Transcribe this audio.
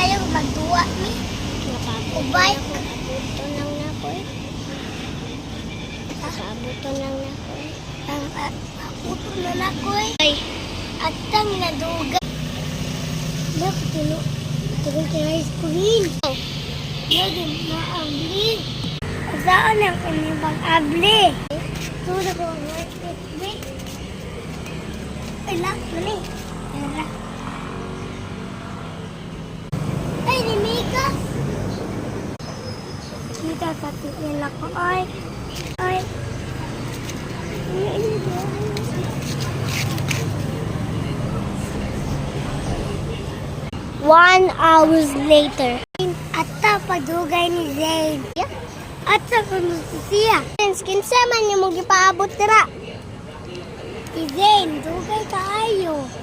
kayo magduwa ni. Ubay. Abuto lang na ko eh. Abuto lang na ko eh. Ang abuto na nakoy. Ay, atang naduga. Nak tulong kay screen. Lagi maabli. Saan ang kanibang abli? Tulog ko ng ay, lang, mali. Ay, ni Mika. Mika, katiin lang ko. Ay. 1 hour later. Atta padugay ni Zayn. Yeah. Atta kuno siya. Kinsa man yung gipaabot dira. Si Zayn, dugay kaayo.